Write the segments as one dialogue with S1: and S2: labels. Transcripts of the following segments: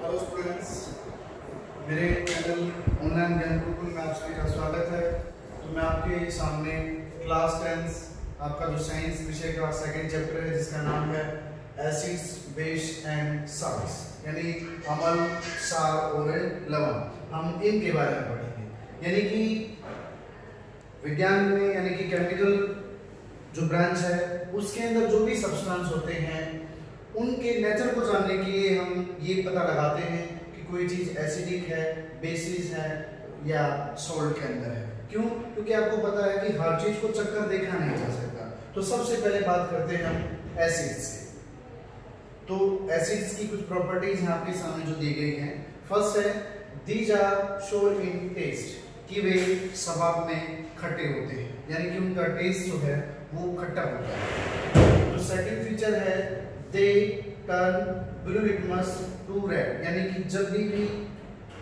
S1: Hello students, मेरे channel online ज्ञान गुरुकुल में आप सभी का स्वागत है। तो मैं आपके सामने क्लास 10 आपका जो साइंस विषय का सेकंड चैप्टर है जिसका नाम है एसिड्स, बेस एंड साल्ट्स, यानी अम्ल, क्षार और लवण, हम इनके बारे में पढ़ेंगे। यानी कि विज्ञान में यानी कि केमिकल जो ब्रांच है उसके अंदर जो भी सब्सटेंस होते हैं उनके नेचर को जानने के लिए हम ये पता लगाते हैं कि कोई चीज़ एसिडिक है, बेसिस है या सॉल्ट के अंदर है। क्यों? क्योंकि आपको पता है कि हर चीज़ को चक्कर देखा नहीं जा सकता। तो सबसे पहले बात करते हैं हम एसिड्स से। तो एसिड्स की कुछ प्रॉपर्टीज हैं आपके सामने जो दी गई हैं। फर्स्ट है दीज आर शोर इन टेस्ट, कि वे स्वाद में खट्टे होते हैं, यानी कि उनका टेस्ट जो है वो खट्टा होता है। जो सेकंड फीचर है they turn blue litmus to red, यानी कि जब भी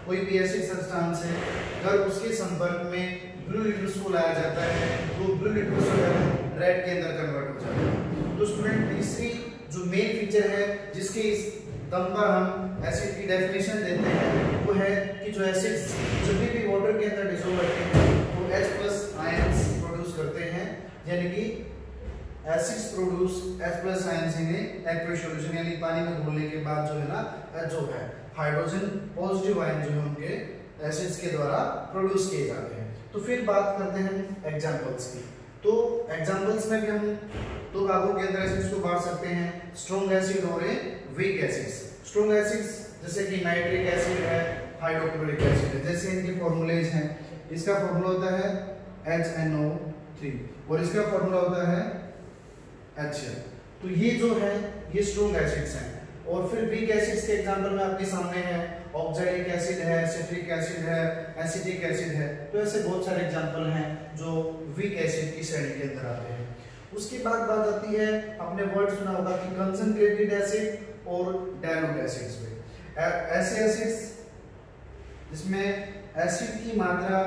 S1: कोई भी एसिड सब्सटेंस है अगर उसके संपर्क में ब्लू लिटमस को लाया जाता है तो ब्लू लिटमस जो है रेड के अंदर कन्वर्ट हो जाता है। तो स्टूडेंट तीसरी जो मेन फीचर है जिसके इस दम पर हम एसिड की डेफिनेशन देते हैं वो है कि जो एसिड्स जब भी वाटर के अंदर डिसॉल्व होते हैं तो H+ आयंस प्रोड्यूस करते हैं, यानी कि acids produce H+ ions in aqueous solution, यानी पानी में घोलने के बाद जो है ना जो है हाइड्रोजन पॉजिटिव आयन जो है उनके एसिड्स के द्वारा प्रोड्यूस किए जाते हैं। तो फिर बात करते हैं एग्जांपल्स की। तो एग्जांपल्स में भी हम दो भागों के अंदर एसिड्स को बांट सकते हैं, स्ट्रॉन्ग एसिड और वीक एसिड्स। स्ट्रॉन्ग एसिड्स जैसे कि नाइट्रिक एसिड है, हाइड्रोक्लोरिक एसिड है, जैसे इनके फॉर्मूलेज हैं। इसका फॉर्मूला होता है HNO3 और इसका फॉर्मूला होता है HCl। तो ये जो है ये स्ट्रॉन्ग एसिड्स हैं। और फिर वीक एसिड्स के एग्जांपल में आपके सामने है ऑक्सैलिक एसिड है, सिट्रिक एसिड है, एसिटिक एसिड है। तो ऐसे बहुत सारे एग्जांपल हैं जो वीक एसिड की श्रेणी के अंदर आते हैं। उसके बाद बात आती है, आपने वर्ड सुना होगा कि कंसंट्रेटेड एसिड और डाइल्यूट एसिड्स में। ऐसे एसिड्स जिसमें एसिड की मात्रा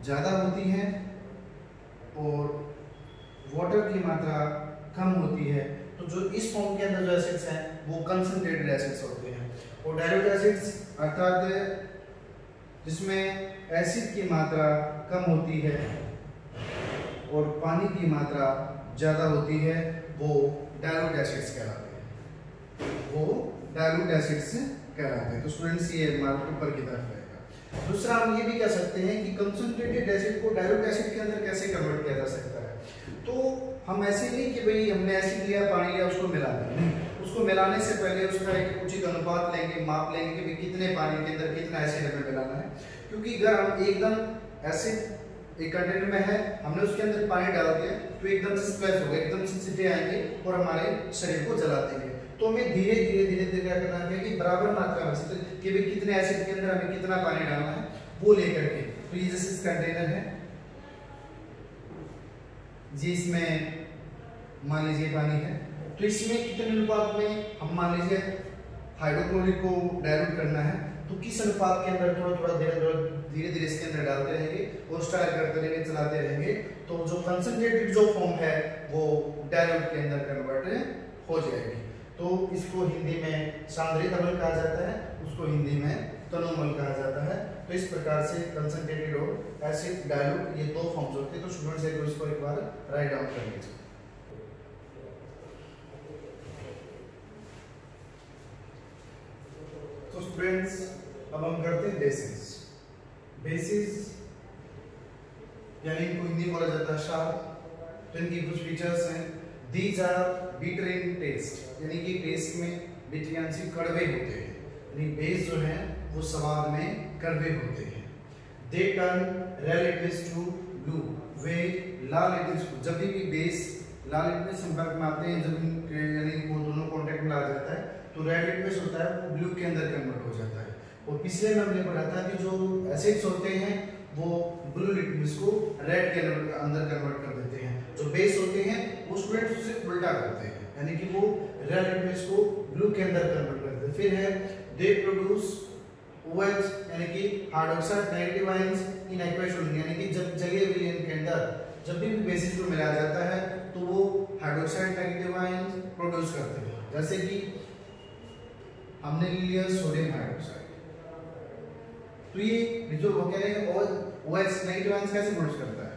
S1: ज्यादा होती है और वाटर की मात्रा कम होती है, तो जो इस फॉर्म के अंदर जो एसिड्स हैं वो कंसंट्रेटेड एसिड्स होते हैं। और डाइल्यूट एसिड्स अर्थात जिसमें एसिड की मात्रा कम होती है और पानी की मात्रा ज्यादा होती है वो डाइल्यूट एसिड्स कहलाते हैं, वो डाइल्यूट एसिड्स कहलाते हैं। तो स्टूडेंट्स ये हमारे ऊपर की तरफ रहेगा। दूसरा हम ये भी कह सकते हैं कि कंसंट्रेटेड एसिड को डाइल्यूट एसिड के अंदर कैसे कन्वर्ट किया जा सकता है। तो हम ऐसे नहीं कि भाई हमने एसिड लिया, पानी लिया, उसको मिला दें, उसको मिलाने से पहले उसका एक उचित अनुपात लेंगे, माप लेंगे कि भाई कितने पानी के अंदर कितना एसिड हमें मिलाना है। क्योंकि अगर हम एकदम एसिड एक कंटेनर में है, हमने उसके अंदर पानी डाल दिया तो एकदम से स्प्लैश होगा, एकदम से सीधे आएंगे और हमारे शरीर को जला देंगे। तो हमें धीरे धीरे क्या करना है कि बराबर मात्रा में कि भाई कितने एसिड के अंदर हमें कितना पानी डालना है वो लेकर के। तो ये जैसे इस कंटेनर है जी, इसमें मान लीजिए पानी है, तो इसमें कितने अनुपात में हम मान लीजिए हाइड्रोक्लोरिक को डाइल्यूट करना है, तो किस अनुपात के अंदर थोड़ा थोड़ा धीरे धीरे इसके अंदर डालते रहेंगे और स्टार करते रहेंगे, चलाते रहेंगे, तो जो कंसंट्रेटेड जो फॉर्म है वो डाइल्यूट के अंदर कन्वर्ट हो जाएगी। तो इसको हिंदी में सांद्रित अम्ल कहा जाता है, उसको हिंदी में तनुअम्ल कहा जाता है। तो इस प्रकार से कंसंट्रेटेड और एसिड, डाइल्यूट ये दो फॉर्म्स होते हैं। तो स्टूडेंट्स इसको एक बार राइट डाउन कर लीजिए। तो स्टूडेंट्स अब हम करते हैं बेसिस। बेसिस यानी इनको हिंदी बोला जाता है क्षार। तो इनकी कुछ फीचर्स हैं। These are bitter in taste, यानी कि टेस्ट में बिटर कड़वे होते हैं, यानी बेस जो है वो स्वाद में कड़वे होते हैं। They turn red litmus to blue, वे लाल लिटमस, जब भी बेस लाल लिटमस संपर्क में आते हैं, जब यानी वो दोनों कांटेक्ट में आ जाता है तो रेड लिटमस होता है वो ब्लू के अंदर कन्वर्ट हो जाता है। और पिछले में हमने पढ़ा था कि जो एसिड्स होते हैं वो ब्लू लिटमस को रेड के अंदर कन्वर्ट कर देते हैं, जो बेस होते हैं वो स्टूडेंट्स उसे उल्टा करते हैं, यानी कि वो रेड लिटमस को ब्लू के अंदर कन्वर्ट करते हैं। फिर है दे प्रोड्यूस OH, यानी कि hydroxide negative ions in aqueous solution, यानी कि जब जलीय विलयन के अंदर जब भी बेसिस को मिलाया जाता है तो वो हाइड्रोक्साइड नेगेटिव आयंस प्रोड्यूस करते हैं। जैसे कि हमने ले लिया सोडियम हाइड्रोक्साइड। तो ये जो वो कह रहे हैं OH नेगेटिव आयंस कैसे प्रोड्यूस करता है,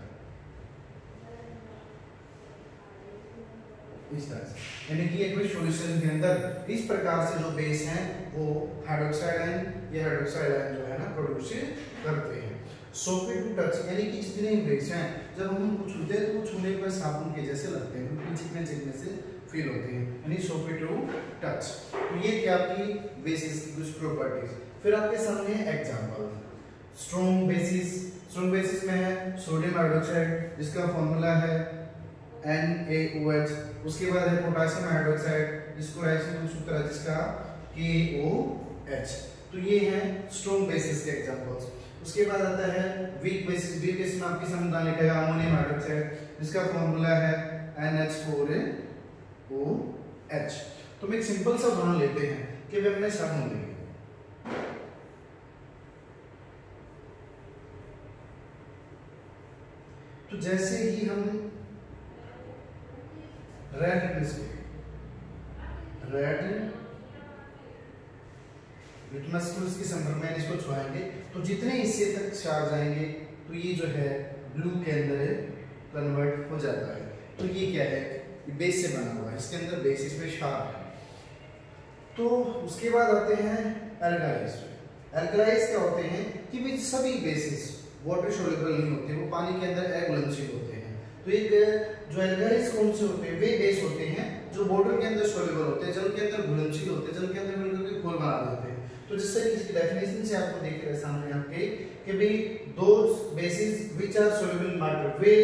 S1: इस तरह से, यानी कि एक सॉल्यूशन के अंदर इस प्रकार से जो बेस हैं वो हाइड्रोक्साइड आयन, ये हाइड्रोक्साइड आयन जो है ना प्रोड्यूस करते हैं। सोपे टू टच, यानी कि जितने बेस हैं जब हम उनको छूते हैं तो वो छूने पर साबुन के जैसे लगते हैं, क्योंकि चिकने चिकने से फील होते हैं, यानी सोपे टू टच। तो ये थी आपकी बेसिस की कुछ प्रॉपर्टीज। फिर आपके सामने है example. Strong bases, strong bases में है सोडियम हाइड्रोक्साइड जिसका फॉर्मूला है NaOH। उसके बाद है पोटेशियम हाइड्रोक्साइड जिसको रिएक्शन सूत्र है जिसका KOH। तो ये है स्ट्रॉन्ग बेसिस के एग्जांपल्स। उसके बाद आता है वीक बेसिस। वीक बेसिस में आपके सामने लिखा है अमोनियम हाइड्रोक्साइड जिसका फॉर्मूला है NH4OH। तो हम एक सिंपल सा उदाहरण लेते हैं कि वे अपने साबुन लेंगे। तो जैसे ही हम रेड लिटमस को इसके संपर्क में इसको छुआएंगे तो जितने हिस्से तक चार्ज आएंगे तो ये जो है ब्लू के अंदर कन्वर्ट हो जाता है। तो ये क्या है, ये बेस से बना हुआ है, इसके अंदर बेस इसमें शार्प है। तो उसके बाद आते हैं एल्कलाइज। एल्कलाइज क्या होते हैं कि वे सभी बेसिस वाटर सोल्यूबल नहीं होते, वो पानी के अंदर अघुलनशील होते हैं। तो एक जो एल्कलाइज कौन से होते हैं, वे बेस होते हैं जो वाटर के अंदर सोल्यूबल होते हैं, जल के अंदर घुलनशील होते हैं, जल के अंदर मिलकर के घोल बना देते हैं। तो जिससे कि इसकी डेफिनेशन से आपको देख रहे सामने आपके कि भाई those bases which are soluble in water, वे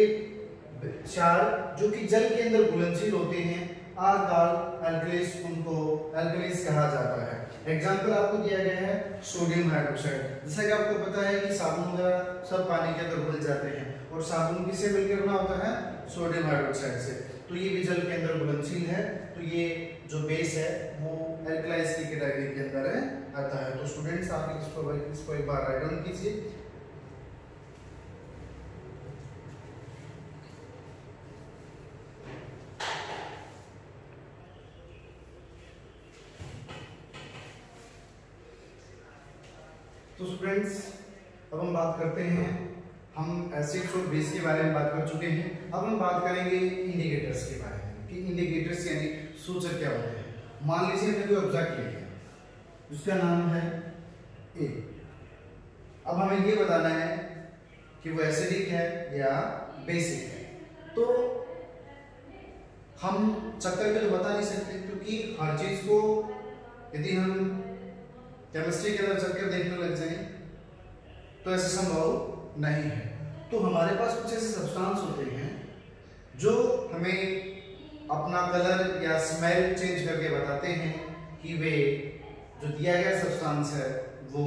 S1: चार जो कि जल के अंदर घुलनशील होते हैं आर कॉल्ड एल्कलाइज, उनको एल्कलाइज कहा जाता है। एग्जांपल आपको दिया गया है सोडियम हाइड्रोक्साइड। जैसा कि आपको पता है कि साबुन वगैरह सब पानी के अंदर घुल जाते हैं और साबुन किससे मिलकर बना होता है, सोडियम हाइड्रोक्साइड से। तो ये भी जल के अंदर घुलनशील है, तो ये जो बेस है वो एल्कलाइज की कैटेगरी के अंदर आता है। तो स्टूडेंट्स आप इसको एक बार राइट डाउन कीजिए। तो स्टूडेंट्स अब हम बात करते हैं, हम एसिड्स और बेस के बारे में बात कर चुके हैं। अब हम बात करेंगे इंडिकेटर्स के बारे में कि इंडिकेटर्स यानी सूचक क्या होते हैं। मान लीजिए हमने कोई ऑब्जेक्ट ले लिया, उसका नाम है A। अब हमें ये बताना है कि वो एसिडिक है या बेसिक है। तो हम चक्कर में तो बता नहीं सकते, क्योंकि हर चीज को यदि हम केमिस्ट्री के अंदर चक्कर देखने लग जाए तो ऐसा संभव नहीं है। तो हमारे पास कुछ ऐसे सब्सटेंस होते हैं जो हमें अपना कलर या स्मेल चेंज करके बताते हैं कि वे जो दिया गया सब्सटेंस है वो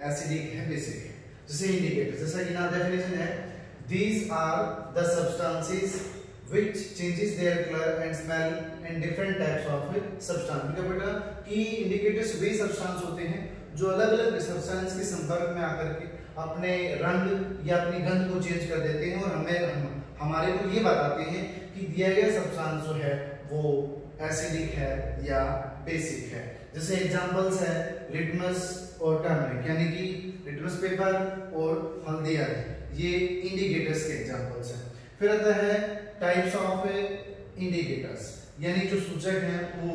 S1: एसिडिक है, बेसिक है। जैसे इंडिकेटर, जैसा कि ना डेफिनेशन है, these are the substances which changes their color and smell in different types of substance। क्या बेटा कि इंडिकेटर्स वे सब्सटेंस होते हैं जो अलग अलग सब्सटेंस के संपर्क में आकर के अपने रंग या अपनी गंध को चेंज कर देते हैं और हमारे को ये बताते हैं कि दिया गया सब्सटेंस जो है वो एसिडिक है या बेसिक है। जैसे एग्जांपल्स है लिटमस और टर्मरिक, यानी कि लिटमस पेपर और हल्दी आदि, ये इंडिकेटर्स के एग्जांपल्स हैं। फिर आता है टाइप्स ऑफ इंडिकेटर्स, यानी जो सूचक हैं वो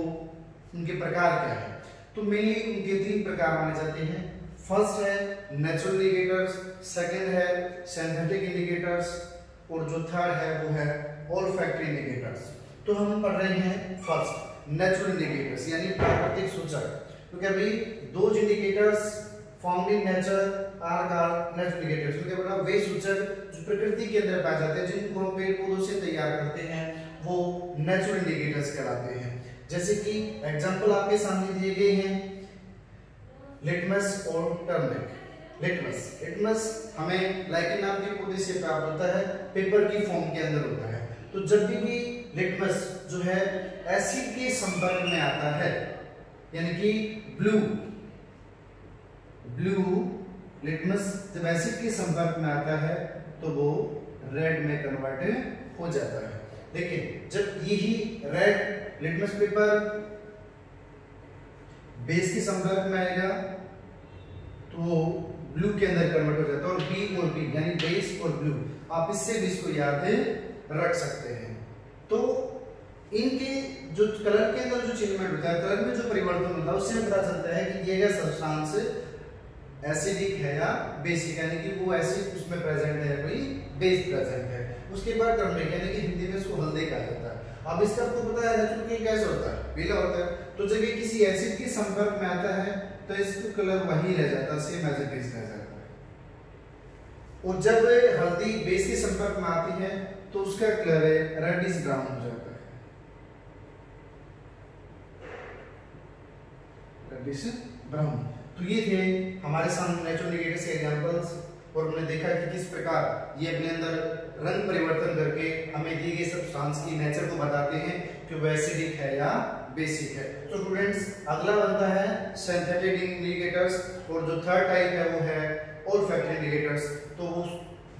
S1: उनके प्रकार क्या है। तो मेनली उनके 3 प्रकार माने जाते हैं। फर्स्ट है नेचुरल इंडिकेटर्स, सेकंड है सिंथेटिक इंडिकेटर्स और जो थर्ड है वो है ऑल्फैक्टरी इंडिकेटर्स। तो हम पढ़ रहे हैं फर्स्ट नेचुरल इंडिकेटर्स यानी प्राकृतिक सूचक। तो क्या भाई those indicators found in nature are called natural indicators. तो क्या बेटा वे सूचक जो प्रकृति के अंदर पाए जाते हैं, जिनको हम पेड़ पौधों से तैयार करते हैं, वो नेचुरल इंडिकेटर्स कहलाते हैं। जैसे कि एग्जांपल आपके सामने दिए गए हैं लिटमस और टर्मरिक। लिटमस हमें लाइकेन नाम के पौधे से प्राप्त होता है, पेपर की फॉर्म के अंदर होता है। तो जब भी लिटमस जो है एसिड के संपर्क में आता है, यानी कि ब्लू लिटमस जब एसिड के संपर्क में आता है तो वो रेड में कन्वर्ट हो जाता है। देखिए जब यही रेड लिटमस पेपर बेस के संपर्क में आएगा तो वो ब्लू के अंदर कन्वर्ट हो जाता है, और बी और बी यानी बेस और ब्लू, आप इससे भी इसको याद रख सकते हैं। तो इनके जो कलर के अंदर जो चेंजमेंट होता है, कलर में जो परिवर्तन होता है, उससे पता चलता है कि दिया गया सब्सटेंस एसिडिक है या बेसिक, यानी कि वो एसिड उसमें प्रेजेंट है, कोई बेस प्रेजेंट है। उसके बाद टर्मरिक यानी कि हिंदी में इसको हल्दी कहा जाता है। अब इसका आपको पता है नेचुरल के कैसे होता है, पीला होता है। तो जब ये किसी एसिड के संपर्क में आता है तो इसका कलर वही रह जाता है, सेम एज इट इज रह जाता है। और जब हल्दी बेस के संपर्क में आती है तो उसका कलर रेडिश ब्राउन हो जाता है, रेडिश ब्राउन। तो ये थे हमारे सामने नेचुरल इंडिकेटर्स के एग्जांपल्स, और हमने देखा कि किस प्रकार ये अपने अंदर रंग परिवर्तन करके हमें दिए गए सब्सटेंस की नेचर को बताते हैं कि वो एसिडिक है या बेसिक है। तो स्टूडेंट्स, अगला बनता है सिंथेटिक इंडिकेटर्स, और जो थर्ड टाइप है वो है ओल्फैक्टरी इंडिकेटर्स। तो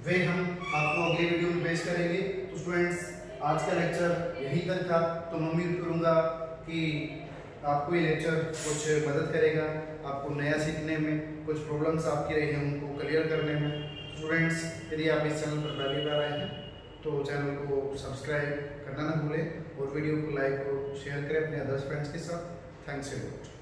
S1: वे हम आपको अगले वीडियो में पेश करेंगे। तो स्टूडेंट्स, आज का लेक्चर यहीं तक था। तो मैं उम्मीद करूंगा कि आपको ये लेक्चर कुछ मदद करेगा, आपको नया सीखने में, कुछ प्रॉब्लम्स आपकी रही हैं उनको क्लियर करने में। स्टूडेंट्स, यदि आप इस चैनल पर पहली बार आए हैं तो चैनल को सब्सक्राइब करना ना भूलें, और वीडियो को लाइक और शेयर करें अपने अदर्स फ्रेंड्स के साथ। Thanks a lot.